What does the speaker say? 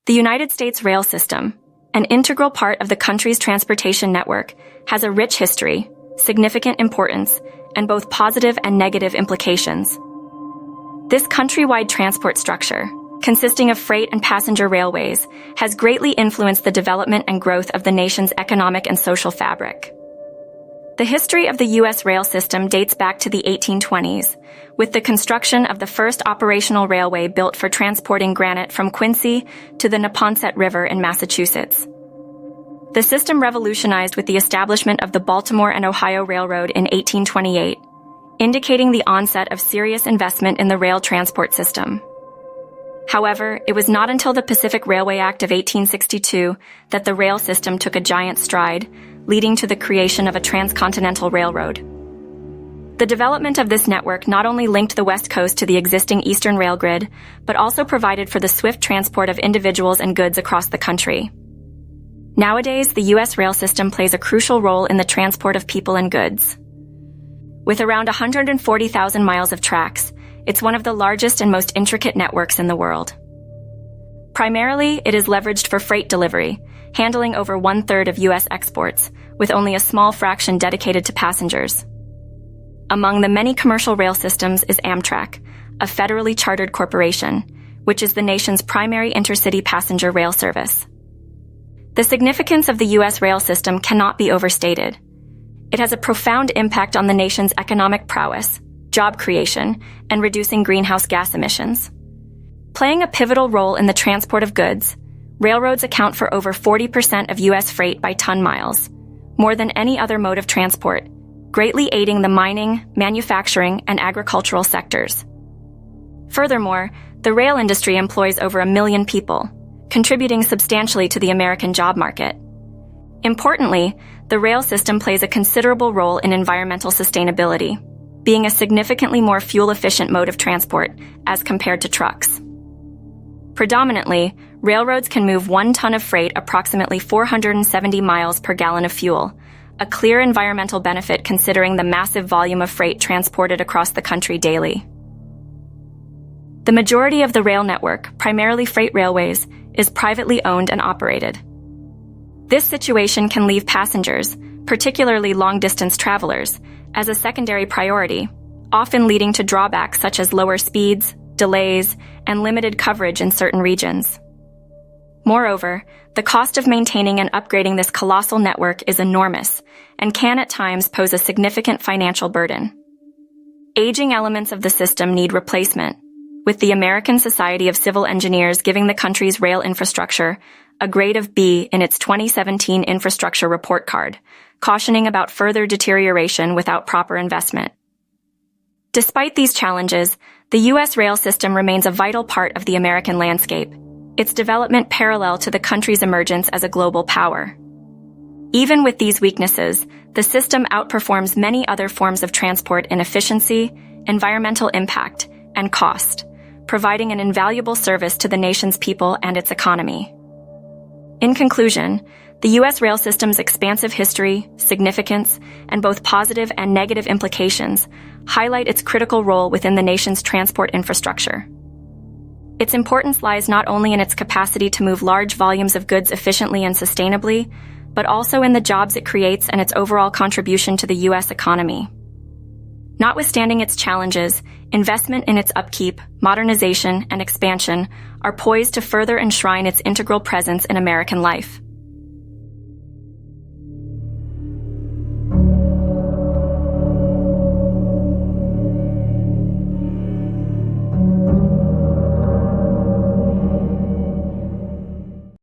The United States rail system, an integral part of the country's transportation network, has a rich history, significant importance, and both positive and negative implications. This countrywide transport structure, consisting of freight and passenger railways, has greatly influenced the development and growth of the nation's economic and social fabric. The history of the U.S. rail system dates back to the 1820s, with the construction of the first operational railway built for transporting granite from Quincy to the Neponset River in Massachusetts. The system revolutionized with the establishment of the Baltimore and Ohio Railroad in 1828, indicating the onset of serious investment in the rail transport system. However, it was not until the Pacific Railway Act of 1862 that the rail system took a giant stride, leading to the creation of a transcontinental railroad. The development of this network not only linked the West Coast to the existing Eastern rail grid, but also provided for the swift transport of individuals and goods across the country. Nowadays, the U.S. rail system plays a crucial role in the transport of people and goods. With around 140,000 miles of tracks, it's one of the largest and most intricate networks in the world. Primarily, it is leveraged for freight delivery, handling over 1/3 of U.S. exports, with only a small fraction dedicated to passengers. Among the many commercial rail systems is Amtrak, a federally chartered corporation, which is the nation's primary intercity passenger rail service. The significance of the U.S. rail system cannot be overstated. It has a profound impact on the nation's economic prowess, job creation, and reducing greenhouse gas emissions. Playing a pivotal role in the transport of goods, railroads account for over 40% of U.S. freight by ton miles, more than any other mode of transport, greatly aiding the mining, manufacturing, and agricultural sectors. Furthermore, the rail industry employs over 1 million people, contributing substantially to the American job market. Importantly, the rail system plays a considerable role in environmental sustainability, being a significantly more fuel-efficient mode of transport as compared to trucks. Predominantly, railroads can move 1 ton of freight approximately 470 miles per gallon of fuel, a clear environmental benefit considering the massive volume of freight transported across the country daily. The majority of the rail network, primarily freight railways, is privately owned and operated. This situation can leave passengers, particularly long-distance travelers, as a secondary priority, often leading to drawbacks such as lower speeds, delays, and limited coverage in certain regions. Moreover, the cost of maintaining and upgrading this colossal network is enormous and can at times pose a significant financial burden. Aging elements of the system need replacement, with the American Society of Civil Engineers giving the country's rail infrastructure a grade of B in its 2017 infrastructure report card, cautioning about further deterioration without proper investment. Despite these challenges, the U.S. rail system remains a vital part of the American landscape, its development parallel to the country's emergence as a global power. Even with these weaknesses, the system outperforms many other forms of transport in efficiency, environmental impact, and cost, providing an invaluable service to the nation's people and its economy. In conclusion, the U.S. rail system's expansive history, significance, and both positive and negative implications highlight its critical role within the nation's transport infrastructure. Its importance lies not only in its capacity to move large volumes of goods efficiently and sustainably, but also in the jobs it creates and its overall contribution to the U.S. economy. Notwithstanding its challenges, investment in its upkeep, modernization, and expansion are poised to further enshrine its integral presence in American life.